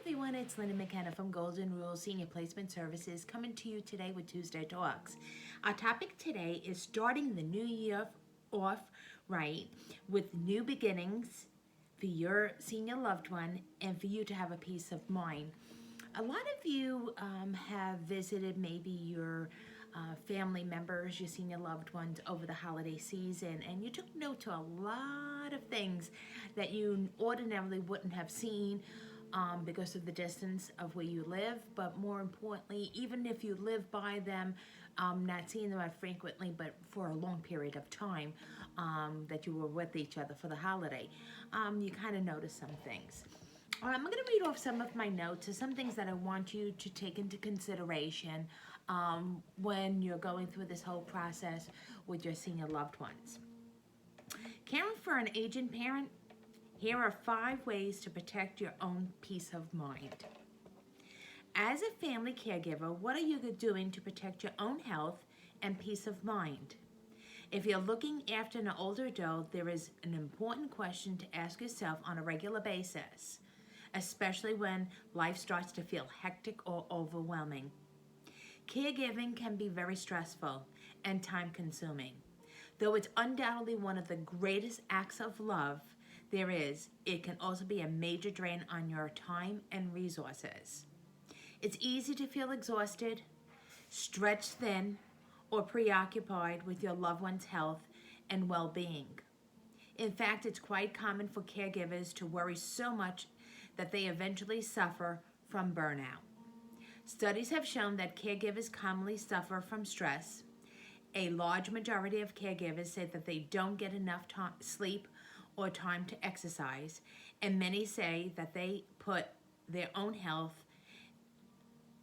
everyone, it's McKenna from Golden Rule Senior Placement Services coming to you today with Tuesday Talks. Our topic today is starting the new year off right with new beginnings for your senior loved one and for you to have a peace of mind. A lot of you have visited maybe your family members, your senior loved ones over the holiday season, and you took note to a lot of things that you ordinarily wouldn't have seen because of the distance of where you live, but more importantly, even if you live by them, not seeing them as frequently, but for a long period of time that you were with each other for the holiday, you kind of notice some things. I'm going to read off some of my notes of some things that I want you to take into consideration when you're going through this whole process with your senior loved ones. Caring for an aging parent, here are 5 ways to protect your own peace of mind. As a family caregiver, what are you doing to protect your own health and peace of mind? If you're looking after an older adult, there is an important question to ask yourself on a regular basis, especially when life starts to feel hectic or overwhelming. Caregiving can be very stressful and time-consuming. Though it's undoubtedly one of the greatest acts of love there is, it can also be a major drain on your time and resources. It's easy to feel exhausted, stretched thin, or preoccupied with your loved one's health and well-being. In fact, it's quite common for caregivers to worry so much that they eventually suffer from burnout. Studies have shown that caregivers commonly suffer from stress. A large majority of caregivers say that they don't get enough sleep or time to exercise, and many say that they put their own health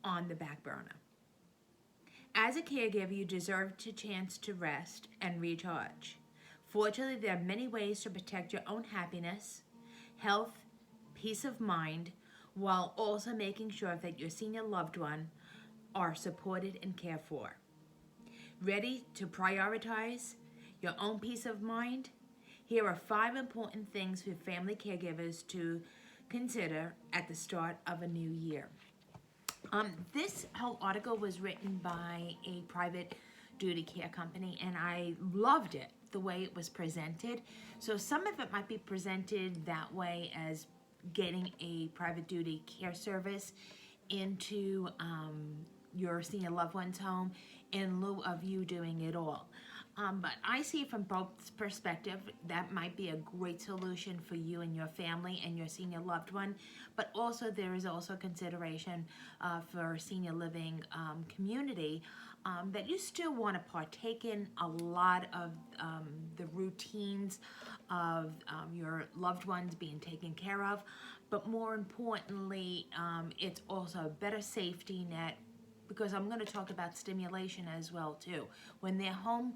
on the back burner. As a caregiver, you deserve a chance to rest and recharge. Fortunately, there are many ways to protect your own happiness, health, peace of mind, while also making sure that your senior loved one are supported and cared for. Ready to prioritize your own peace of mind? Here are 5 important things for family caregivers to consider at the start of a new year. This whole article was written by a private duty care company, and I loved it, the way it was presented. So some of it might be presented that way as getting a private duty care service into your senior loved one's home in lieu of you doing it all. But I see from both perspectives that might be a great solution for you and your family and your senior loved one. But also there is also consideration for senior living community that you still want to partake in a lot of the routines of your loved ones being taken care of. But more importantly, it's also a better safety net, because I'm going to talk about stimulation as well too. When they're home,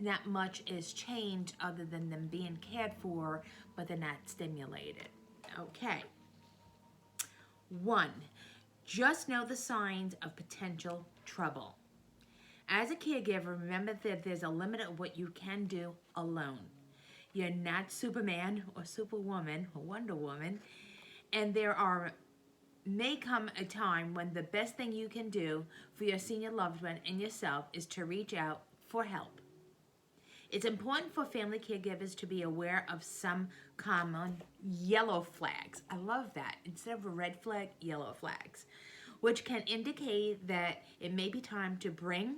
not much is changed other than them being cared for, but they're not stimulated. Okay. 1, just know the signs of potential trouble. As a caregiver, remember that there's a limit of what you can do alone. You're not Superman or Superwoman or Wonder Woman, and there may come a time when the best thing you can do for your senior loved one and yourself is to reach out for help. It's important for family caregivers to be aware of some common yellow flags. I love that. Instead of a red flag, yellow flags, which can indicate that it may be time to bring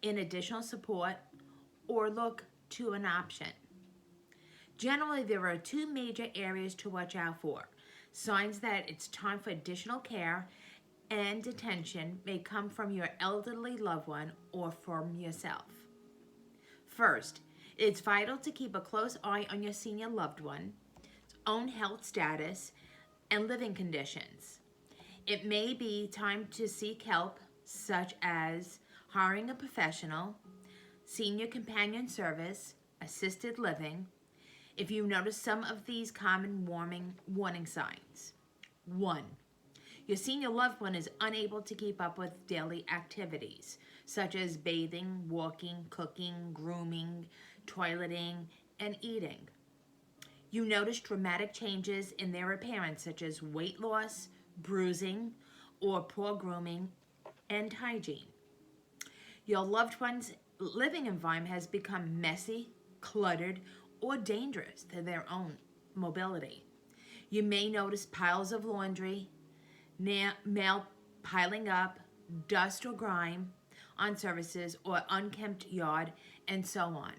in additional support or look to an option. Generally, there are 2 major areas to watch out for. Signs that it's time for additional care and attention may come from your elderly loved one or from yourself. First, it's vital to keep a close eye on your senior loved one's own health status and living conditions. It may be time to seek help, such as hiring a professional, senior companion service, assisted living, if you notice some of these common warning signs. 1, your senior loved one is unable to keep up with daily activities, such as bathing, walking, cooking, grooming, toileting, and eating. You notice dramatic changes in their appearance, such as weight loss, bruising, or poor grooming and hygiene. Your loved one's living environment has become messy, cluttered, or dangerous to their own mobility. You may notice piles of laundry, mail piling up, dust or grime on surfaces, or unkempt yard, and so on.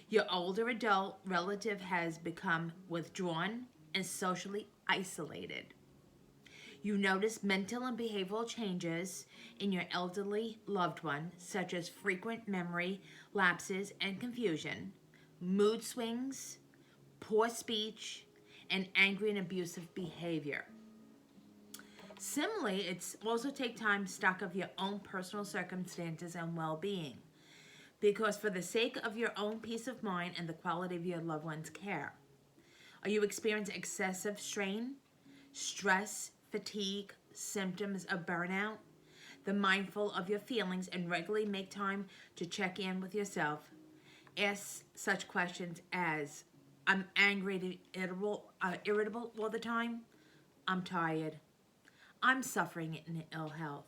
Your older adult relative has become withdrawn and socially isolated. You notice mental and behavioral changes in your elderly loved one, such as frequent memory lapses and confusion, mood swings, poor speech, and angry and abusive behavior. Similarly, it's also take time stock of your own personal circumstances and well-being, because for the sake of your own peace of mind and the quality of your loved one's care. Are you experiencing excessive strain, stress, fatigue, symptoms of burnout? Be mindful of your feelings and regularly make time to check in with yourself. Ask such questions as, I'm angry, irritable all the time. I'm tired. I'm suffering in ill health.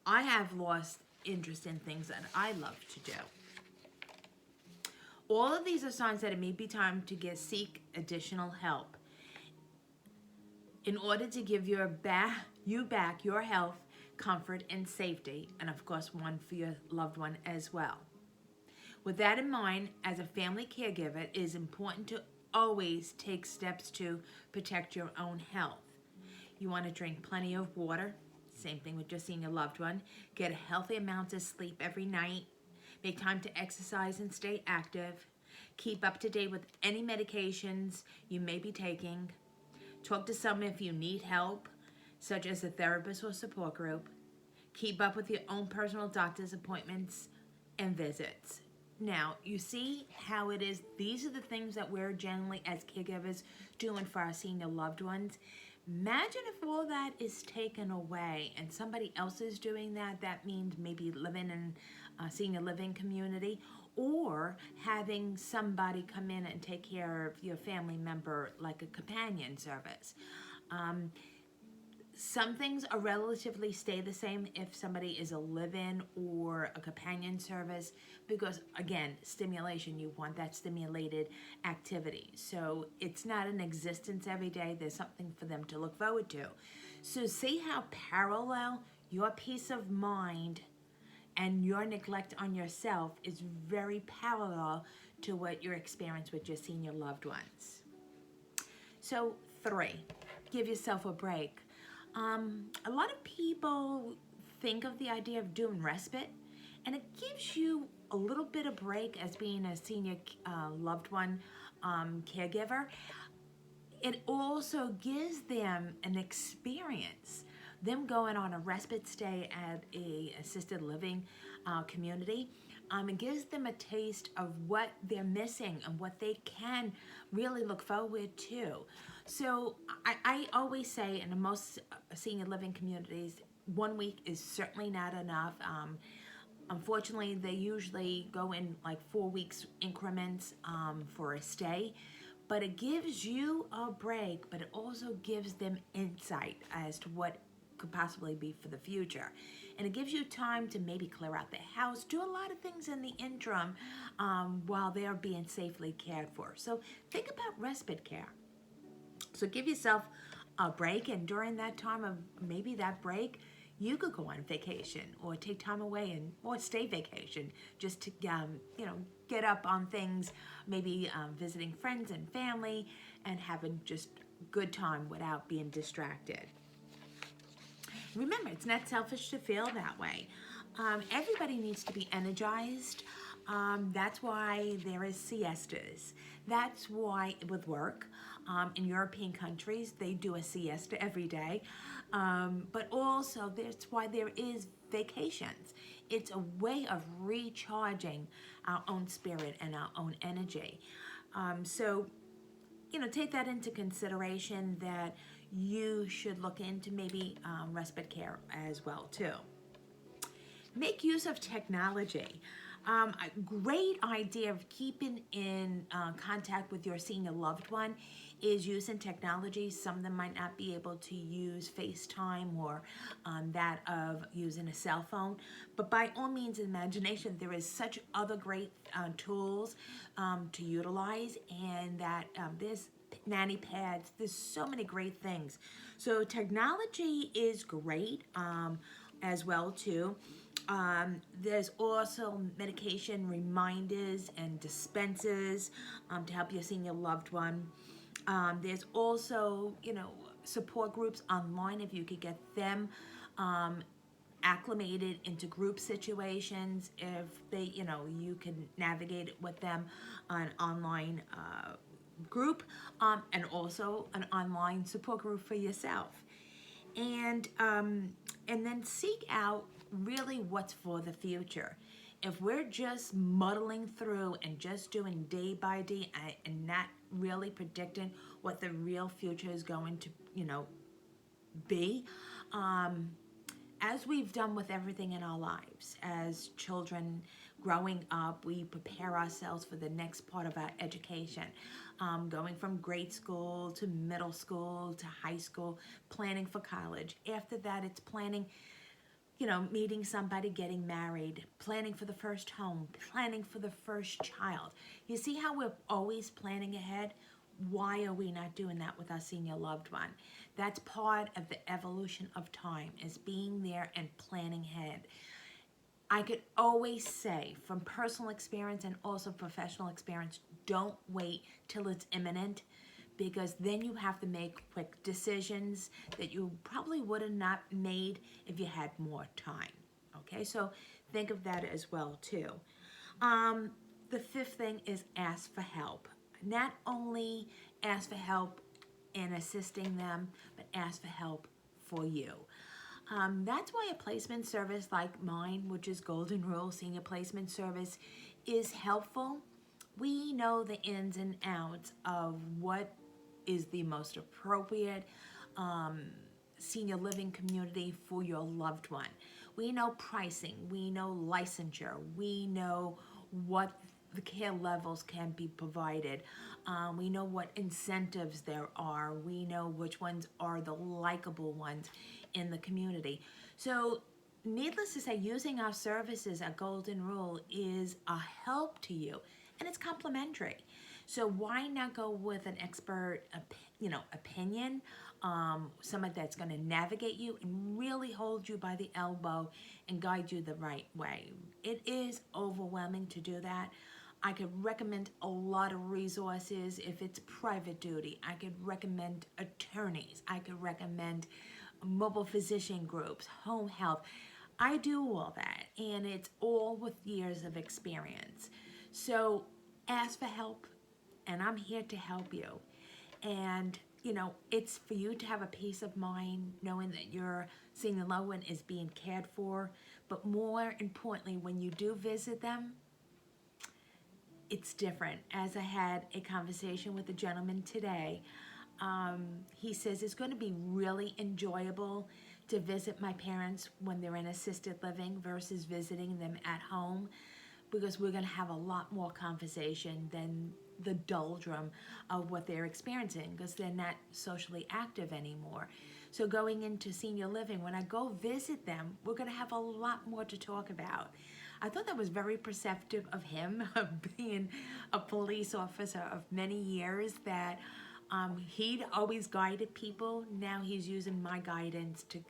I have lost interest in things that I love to do. All of these are signs that it may be time to seek additional help in order to give you back your health, comfort, and safety, and of course one for your loved one as well. With that in mind, as a family caregiver, it is important to always take steps to protect your own health. You want to drink plenty of water, same thing with your senior loved one. Get a healthy amount of sleep every night. Make time to exercise and stay active. Keep up to date with any medications you may be taking. Talk to someone if you need help, such as a therapist or support group. Keep up with your own personal doctor's appointments and visits. Now, you see how it is. These are the things that we're generally as caregivers doing for our senior loved ones. Imagine if all that is taken away and somebody else is doing that. That means maybe living in a senior living community or having somebody come in and take care of your family member like a companion service. Some things are relatively stay the same if somebody is a live-in or a companion service because, again, stimulation, you want that stimulated activity. So it's not in existence every day. There's something for them to look forward to. So see how parallel your peace of mind and your neglect on yourself is very parallel to what your experience with your senior loved ones. So 3, give yourself a break. A lot of people think of the idea of doing respite, and it gives you a little bit of break as being a senior loved one caregiver. It also gives them an experience, them going on a respite stay at a assisted living community. It gives them a taste of what they're missing and what they can really look forward to. So I always say in most senior living communities, 1 week is certainly not enough. Unfortunately, they usually go in like 4 weeks increments for a stay. But it gives you a break, but it also gives them insight as to what could possibly be for the future. And it gives you time to maybe clear out the house, do a lot of things in the interim while they're being safely cared for. So think about respite care. So give yourself a break, and during that time of maybe that break, you could go on vacation or take time away or stay vacation just to get up on things, maybe visiting friends and family and having just good time without being distracted. Remember, it's not selfish to feel that way. Everybody needs to be energized. That's why there is siestas. That's why with work, in European countries, they do a siesta every day. But also, that's why there is vacations. It's a way of recharging our own spirit and our own energy. So, take that into consideration that you should look into maybe respite care as well, too. Make use of technology. A great idea of keeping in contact with your senior loved one is using technology. Some of them might not be able to use FaceTime or that of using a cell phone, but by all means, imagination, there is such other great tools to utilize, and that there's nanny pads, there's so many great things. So technology is great as well too. There's also medication reminders and dispensers to help your senior loved one. There's also, support groups online if you could get them acclimated into group situations. If they, you can navigate it with them on online group, and also an online support group for yourself. And then seek out really what's for the future. If we're just muddling through and just doing day by day and not really predicting what the real future is going to, be, as we've done with everything in our lives, as children growing up, we prepare ourselves for the next part of our education, going from grade school to middle school to high school, planning for college. After that, it's planning, meeting somebody, getting married, planning for the first home, planning for the first child. You see how we're always planning ahead? Why are we not doing that with our senior loved one? That's part of the evolution of time, is being there and planning ahead. I could always say from personal experience and also professional experience, don't wait till it's imminent, because then you have to make quick decisions that you probably would have not made if you had more time. Okay, so think of that as well too. The fifth thing is ask for help. Not only ask for help in assisting them, but ask for help for you. That's why a placement service like mine, which is Golden Rule Senior Placement Service, is helpful. We know the ins and outs of what is the most appropriate senior living community for your loved one. We know pricing, we know licensure, we know what the care levels can be provided. We know what incentives there are. We know which ones are the likable ones in the community. So needless to say, using our services at Golden Rule is a help to you, and it's complimentary. So why not go with an expert, opinion, someone that's going to navigate you and really hold you by the elbow and guide you the right way. It is overwhelming to do that. I could recommend a lot of resources. If it's private duty, I could recommend attorneys. I could recommend mobile physician groups, home health. I do all that, and it's all with years of experience. So ask for help, and I'm here to help you. And it's for you to have a peace of mind knowing that your senior loved one is being cared for. But more importantly, when you do visit them, it's different. As I had a conversation with a gentleman today, he says it's going to be really enjoyable to visit my parents when they're in assisted living versus visiting them at home, because we're going to have a lot more conversation than the doldrum of what they're experiencing, because they're not socially active anymore. So going into senior living, when I go visit them, we're going to have a lot more to talk about. I thought that was very perceptive of him, of being a police officer of many years, that he'd always guided people. Now he's using my guidance to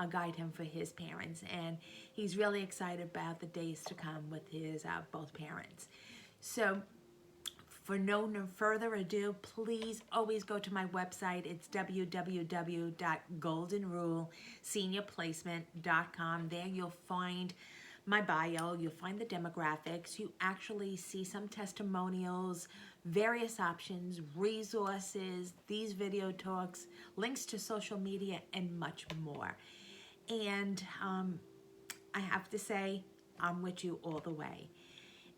guide him for his parents. And he's really excited about the days to come with his both parents. So for no further ado, please always go to my website. It's www.goldenruleseniorplacement.com. There you'll find my bio, you'll find the demographics, you actually see some testimonials, various options, resources, these video talks, links to social media, and much more. And I have to say, I'm with you all the way.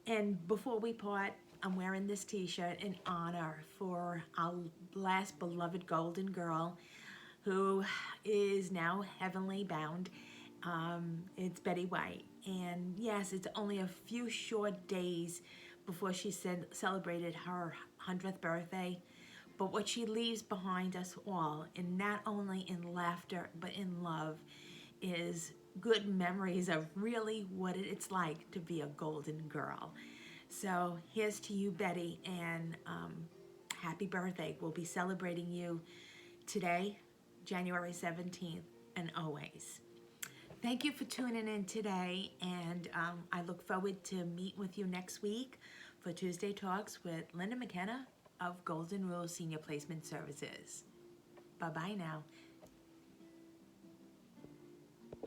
And before we part, I'm wearing this t-shirt in honor for our last beloved golden girl, who is now heavenly bound. It's Betty White. And yes, it's only a few short days before she celebrated her 100th birthday. But what she leaves behind us all, and not only in laughter, but in love, is good memories of really what it's like to be a golden girl. So here's to you, Betty, and happy birthday. We'll be celebrating you today, January 17th, and always. Thank you for tuning in today, and I look forward to meet with you next week for Tuesday Talks with Linda McKenna of Golden Rule Senior Placement Services. Bye-bye now.